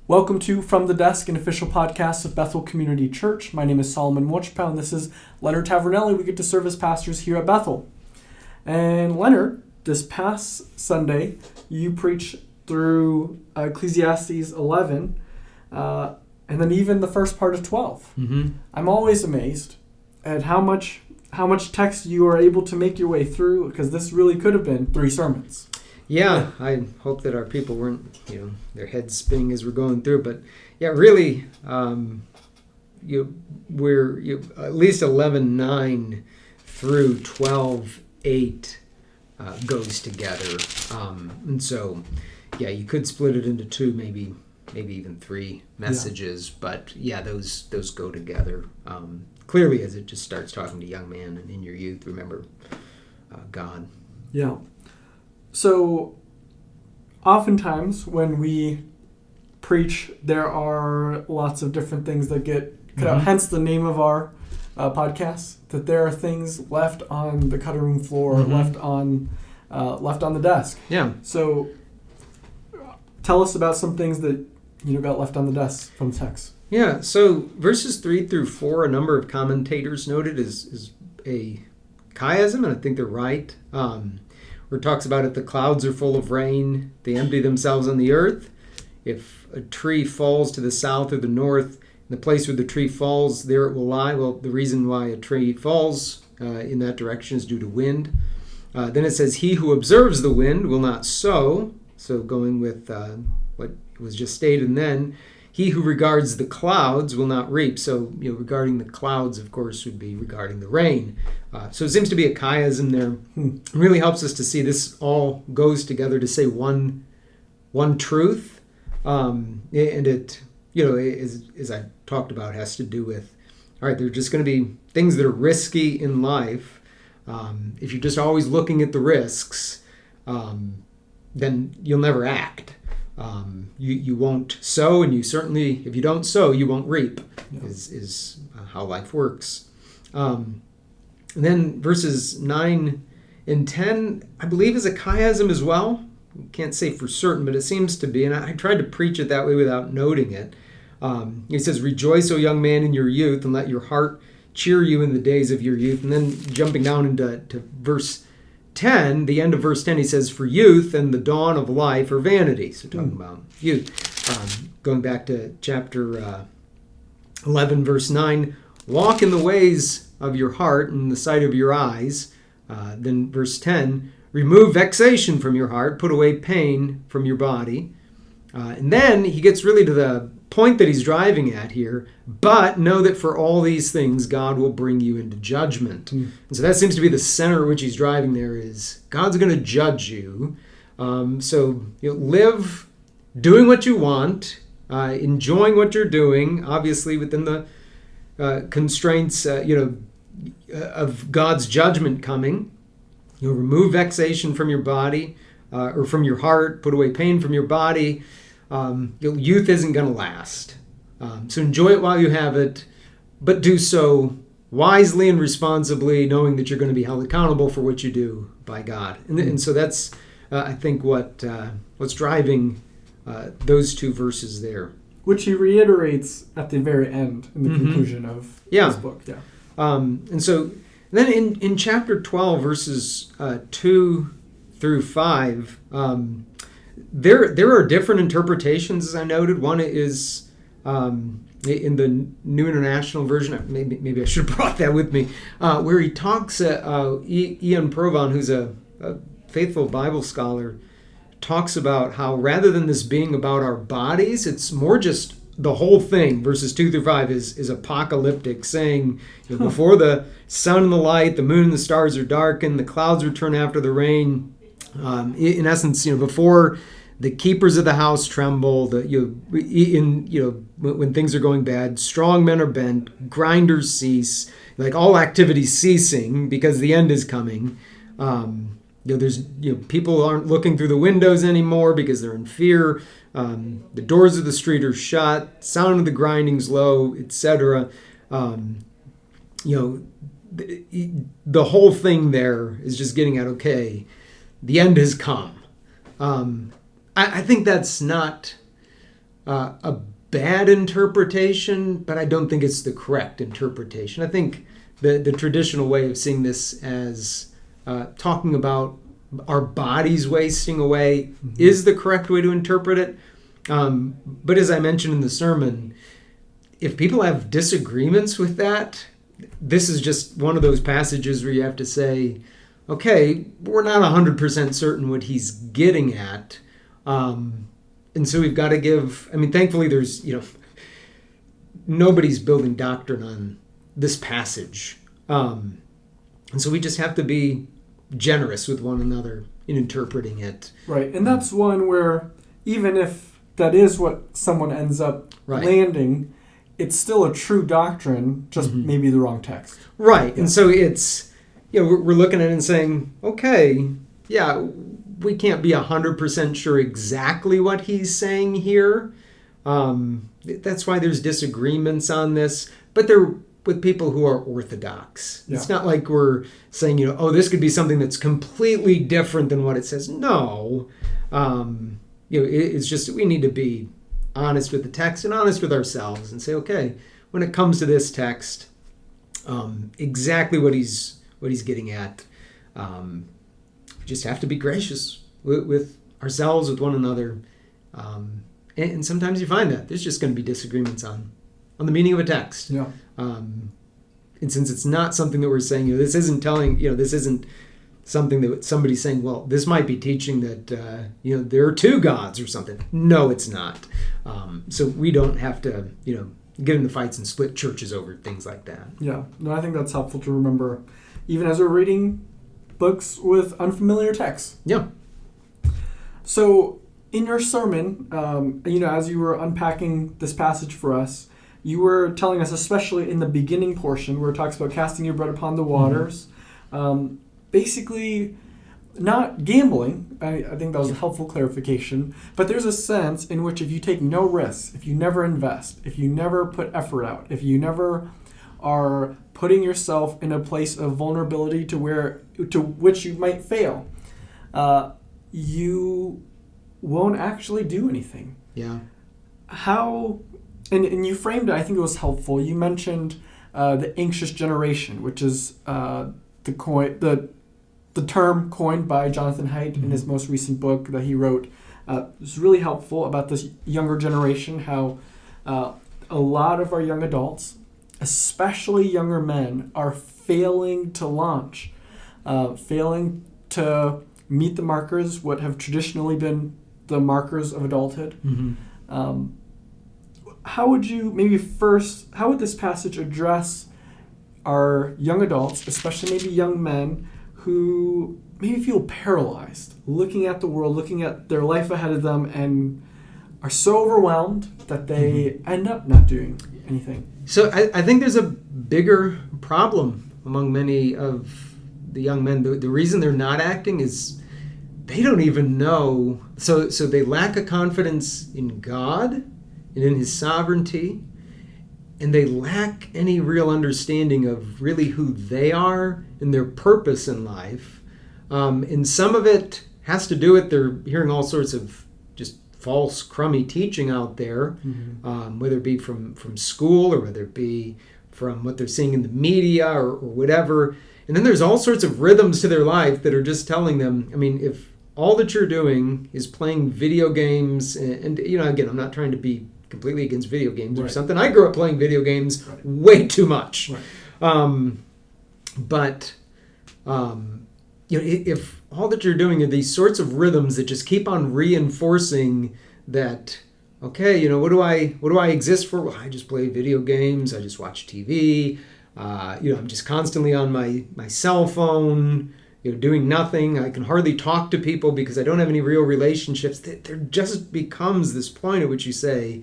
Welcome to From the Desk, an official podcast of Bethel Community Church. My name is Solomon Wachpow, and this is Leonard Tavernelli. We get to serve as pastors here at Bethel. And Leonard, this past Sunday, you preached through Ecclesiastes 11, and then even the first part of 12. Mm-hmm. I'm always amazed at how much text you are able to make your way through, because this really could have been 3 sermons. Yeah, I hope that our people weren't, their heads spinning as we're going through. But yeah, really, we're at least 11:9 through 12:8 goes together, and so yeah, you could split it into 2, maybe even 3 messages. Yeah. But yeah, those go together clearly as it just starts talking to young man and in your youth. Remember God. Yeah. So, oftentimes when we preach, there are lots of different things that get cut out. Hence the name of our podcast. That there are things left on the cutting room floor, left on the desk. Yeah. So, tell us about some things that got left on the desk from text. Yeah. So verses 3 through 4, a number of commentators noted is a chiasm, and I think they're right. Where it talks about if the clouds are full of rain, they empty themselves on the earth. If a tree falls to the south or the north, in the place where the tree falls, there it will lie. Well, the reason why a tree falls in that direction is due to wind. Then it says, he who observes the wind will not sow. So going with what was just stated, and then he who regards the clouds will not reap. So, regarding the clouds, of course, would be regarding the rain. So it seems to be a chiasm there. It really helps us to see this all goes together to say one truth. And it, as I talked about, has to do with, all right, there are just going to be things that are risky in life. If you're just always looking at the risks, then you'll never act. You won't sow, and you certainly, if you don't sow, you won't reap, is how life works. And then verses 9 and 10, I believe, is a chiasm as well. Can't say for certain, but it seems to be, and I tried to preach it that way without noting it. He says, rejoice, O young man, in your youth, and let your heart cheer you in the days of your youth. And then jumping down into verse 10, the end of verse 10, he says, for youth and the dawn of life are vanity. So talking about youth. Going back to chapter 11, verse 9, walk in the ways of your heart and the sight of your eyes. Then verse 10, remove vexation from your heart, put away pain from your body. And then he gets really to the point that he's driving at here, but know that for all these things, God will bring you into judgment. And so that seems to be the center at which he's driving there is God's going to judge you. So live doing what you want, enjoying what you're doing, obviously within the constraints, of God's judgment coming. Remove vexation from your body or from your heart, put away pain from your body. Youth isn't going to last. So enjoy it while you have it, but do so wisely and responsibly, knowing that you're going to be held accountable for what you do by God. And so that's, I think, what's driving those 2 verses there. Which he reiterates at the very end in the conclusion of his book. Yeah. And so then in chapter 12, verses 2 through 5, there are different interpretations, as I noted. One is in the New International Version. Maybe I should have brought that with me, where he talks. Ian Provan, who's a faithful Bible scholar, talks about how rather than this being about our bodies, it's more just the whole thing. Verses 2 through 5 is apocalyptic, saying before the sun and the light, the moon and the stars are darkened, the clouds return after the rain. In essence, before the keepers of the house tremble, when things are going bad, strong men are bent, grinders cease, like all activities ceasing because the end is coming. There's people aren't looking through the windows anymore because they're in fear. The doors of the street are shut. Sound of the grinding's low, etc. The whole thing there is just getting at, okay, the end has come. I think that's not a bad interpretation, but I don't think it's the correct interpretation. I think the traditional way of seeing this as talking about our bodies wasting away is the correct way to interpret it. But as I mentioned in the sermon, if people have disagreements with that, this is just one of those passages where you have to say, okay, we're not 100% certain what he's getting at. And so we've got to give, thankfully there's, nobody's building doctrine on this passage. And so we just have to be generous with one another in interpreting it. Right. And that's one where even if that is what someone ends up landing, it's still a true doctrine, just maybe the wrong text. Right. Yeah. And so it's, we're looking at it and saying, okay, yeah, we can't be 100% sure exactly what he's saying here. That's why there's disagreements on this, but they're with people who are orthodox. Yeah. It's not like we're saying, this could be something that's completely different than what it says. No. It's just we need to be honest with the text and honest with ourselves and say, okay, when it comes to this text, exactly what he's getting at, just have to be gracious with ourselves, with one another. And sometimes you find that there's just going to be disagreements on the meaning of a text. Yeah. And since it's not something that we're saying, this isn't telling, this isn't something that somebody's saying, well, this might be teaching that, there are two gods or something. No, it's not. So we don't have to, get into fights and split churches over things like that. Yeah. No, I think that's helpful to remember, even as we're reading books with unfamiliar texts. Yeah. So in your sermon, as you were unpacking this passage for us, you were telling us, especially in the beginning portion where it talks about casting your bread upon the waters, basically not gambling. I think that was a helpful clarification. But there's a sense in which if you take no risks, if you never invest, if you never put effort out, if you never are putting yourself in a place of vulnerability to which you might fail, you won't actually do anything. Yeah. How, and you framed it, I think it was helpful. You mentioned the anxious generation, which is the term coined by Jonathan Haidt in his most recent book that he wrote. It's really helpful about this younger generation, how a lot of our young adults, especially younger men, are failing to launch, failing to meet the markers, what have traditionally been the markers of adulthood. How would this passage address our young adults, especially maybe young men, who maybe feel paralyzed, looking at the world, looking at their life ahead of them, and are so overwhelmed that they end up not doing anything? So I think there's a bigger problem among many of the young men. The reason they're not acting is they don't even know. So they lack a confidence in God and in his sovereignty, and they lack any real understanding of really who they are and their purpose in life. And some of it has to do with they're hearing all sorts of just false, crummy teaching out there, whether it be from school or whether it be from what they're seeing in the media or whatever. And then there's all sorts of rhythms to their life that are just telling them, if all that you're doing is playing video games, and again, I'm not trying to be completely against video games or something. I grew up playing video games way too much. But if all that you're doing are these sorts of rhythms that just keep on reinforcing that, okay, what do I exist for? Well, I just play video games. I just watch TV. I'm just constantly on my cell phone, doing nothing. I can hardly talk to people because I don't have any real relationships. There just becomes this point at which you say,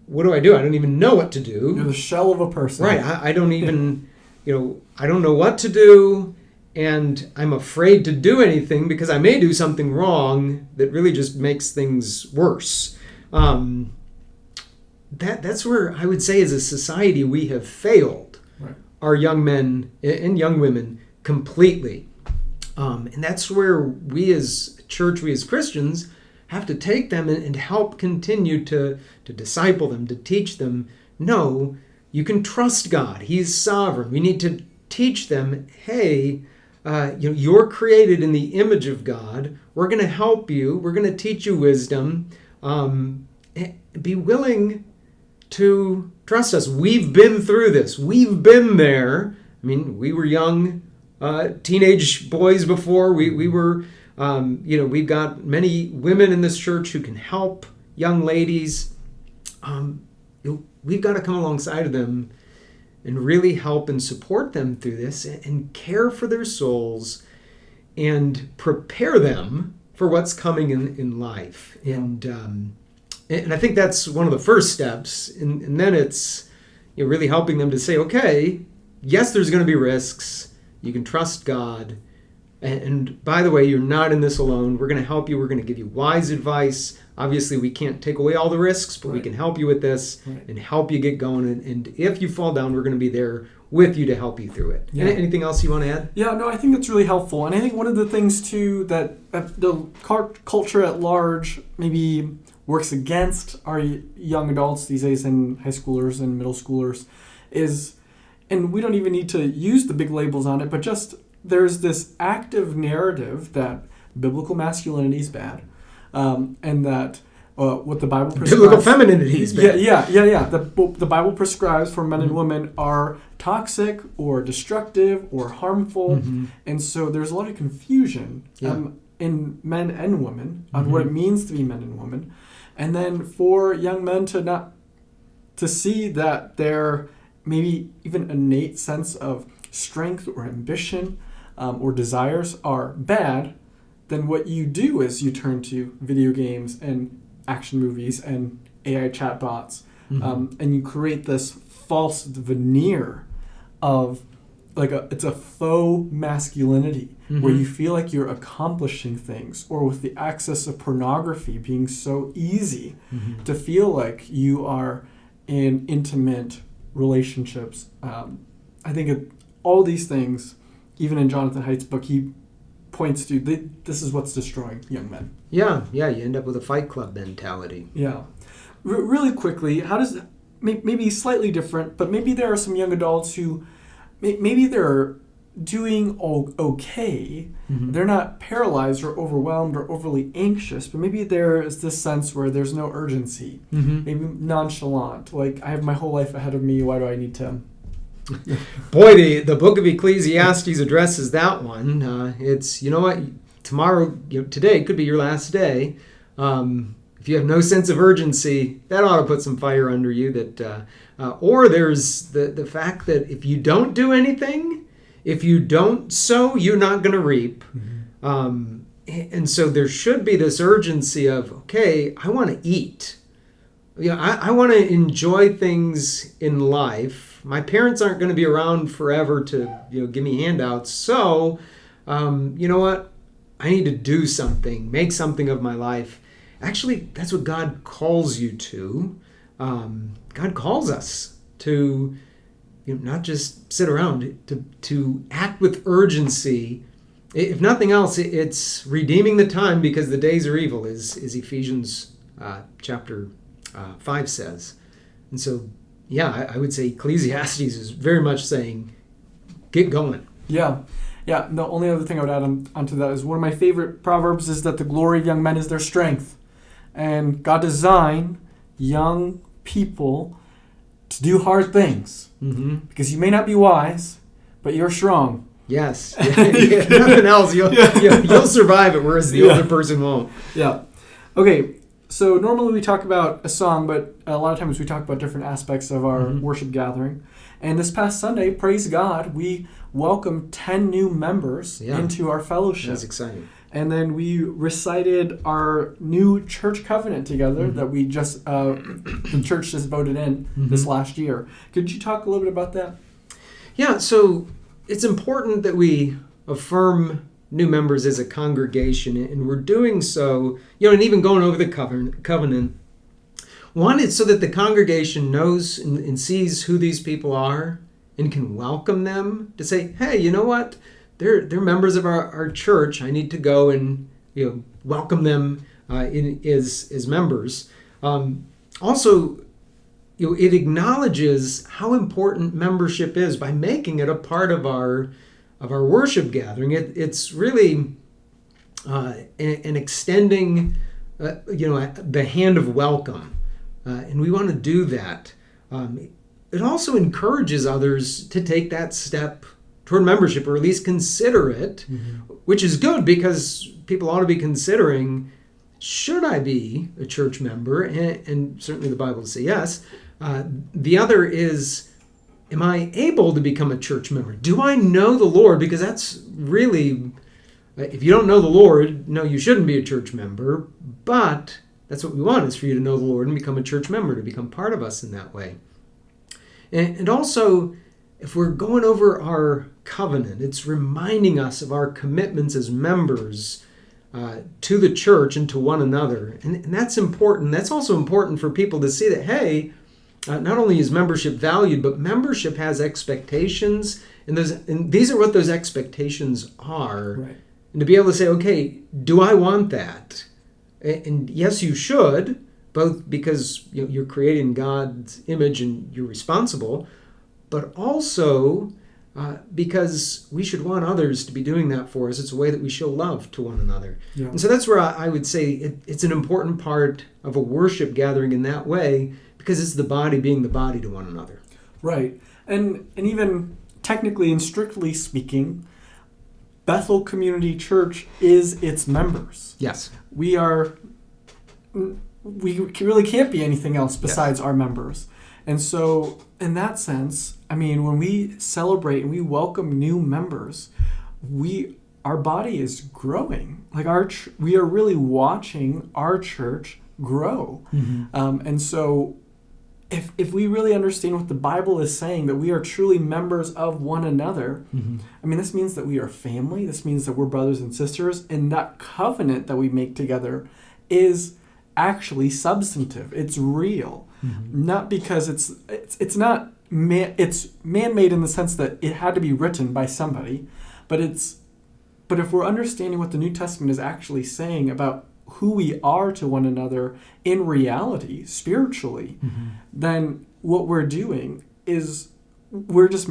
what do? I don't even know what to do. You're the shell of a person. Right. I don't even, I don't know what to do, and I'm afraid to do anything because I may do something wrong that really just makes things worse. That's where I would say as a society we have failed our young men and young women completely. And that's where we as church, we as Christians, have to take them and help continue to disciple them, to teach them. No, you can trust God. He's sovereign. We need to teach them, hey, you're created in the image of God. We're going to help you. We're going to teach you wisdom. Be willing to trust us. We've been through this. We've been there. I mean, we were young teenage boys before. We were, we've got many women in this church who can help young ladies. We've got to come alongside of them and really help and support them through this and care for their souls and prepare them for what's coming in life. And I think that's one of the first steps. And then it's really helping them to say, okay, yes, there's going to be risks. You can trust God. And by the way, you're not in this alone. We're going to help you. We're going to give you wise advice. Obviously, we can't take away all the risks, but we can help you with this and help you get going. And if you fall down, we're going to be there with you to help you through it. Yeah. Anything else you want to add? Yeah, no, I think that's really helpful. And I think one of the things, too, that the culture at large maybe works against our young adults these days and high schoolers and middle schoolers is, and we don't even need to use the big labels on it, but just there's this active narrative that biblical masculinity is bad, and that what the Bible prescribes... Biblical femininity is bad. Yeah. The Bible prescribes for men and women are toxic or destructive or harmful, and so there's a lot of confusion in men and women on what it means to be men and women. And then for young men to see that their maybe even innate sense of strength or ambition or desires are bad, then what you do is you turn to video games and action movies and AI chatbots, and you create this false veneer of it's a faux masculinity where you feel like you're accomplishing things, or with the access of pornography being so easy to feel like you are in intimate relationships. I think all these things, even in Jonathan Haidt's book, he points to this is what's destroying young men. Yeah, you end up with a Fight Club mentality. Yeah. Really quickly, how does maybe slightly different, but maybe there are some young adults who maybe they're doing okay. They're not paralyzed or overwhelmed or overly anxious, but maybe there is this sense where there's no urgency, maybe nonchalant, like I have my whole life ahead of me, why do I need to... Boy, the book of Ecclesiastes addresses that one. It's, today could be your last day. If you have no sense of urgency, that ought to put some fire under you. Or there's the fact that if you don't do anything, if you don't sow, you're not going to reap. And so there should be this urgency of, okay, I want to eat. I want to enjoy things in life. My parents aren't going to be around forever to give me handouts. So, you know what? I need to do something, make something of my life. Actually, that's what God calls you to. God calls us to not just sit around, to act with urgency. If nothing else, it's redeeming the time because the days are evil, as Ephesians chapter 5 says. And so, I would say Ecclesiastes is very much saying, get going. Yeah. The only other thing I would add onto that is one of my favorite proverbs is that the glory of young men is their strength. And God designed young people to do hard things. Because you may not be wise, but you're strong. Yes. Nothing else. You'll survive it, whereas the older person won't. Yeah. Okay. So normally we talk about a song, but a lot of times we talk about different aspects of our worship gathering. And this past Sunday, praise God, we welcomed 10 new members into our fellowship. That's exciting. And then we recited our new church covenant together that we just, the church just voted in this last year. Could you talk a little bit about that? Yeah, so it's important that we affirm new members as a congregation, and we're doing so, and even going over the covenant. One, it's so that the congregation knows and sees who these people are and can welcome them to say, hey, you know what? They're members of our church. I need to go and welcome them as members. Also, it acknowledges how important membership is by making it a part of our worship gathering. It's really an extending, the hand of welcome, and we want to do that. It also encourages others to take that step toward membership, or at least consider it, which is good because people ought to be considering, should I be a church member? And certainly the Bible says yes. The other is, am I able to become a church member? Do I know the Lord? Because that's really, if you don't know the Lord, no, you shouldn't be a church member. But that's what we want, is for you to know the Lord and become a church member, to become part of us in that way. And also, if we're going over our covenant, it's reminding us of our commitments as members to the church and to one another. And that's important. That's also important for people to see that, hey, not only is membership valued, but membership has expectations. And these are what those expectations are. Right. And to be able to say, okay, do I want that? And yes, you should, both because you're creating God's image and you're responsible, but also because we should want others to be doing that for us. It's a way that we show love to one another. Yeah. And so that's where I would say it's an important part of a worship gathering in that way, because it's the body being the body to one another. Right. And even technically and strictly speaking, Bethel Community Church is its members. Yes. We really can't be anything else besides our members. And so, in that sense, I mean, when we celebrate and we welcome new members, our body is growing. Like we are really watching our church grow. And so, if we really understand what the Bible is saying, that we are truly members of one another, I mean, this means that we are family. This means that we're brothers and sisters, and that covenant that we make together is actually substantive. It's real. Not because it's not it's man-made in the sense that it had to be written by somebody, but if we're understanding what the New Testament is actually saying about who we are to one another in reality, spiritually, then what we're doing is we're just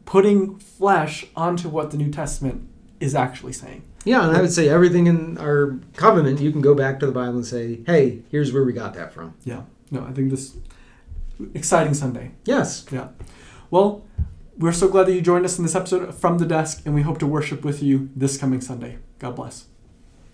putting flesh onto what the New Testament is actually saying. Yeah, and I would say everything in our covenant, you can go back to the Bible and say, hey, here's where we got that from. Yeah. No, I think this exciting Sunday. Yes. Yeah. Well, we're so glad that you joined us in this episode of From the Desk, and we hope to worship with you this coming Sunday. God bless.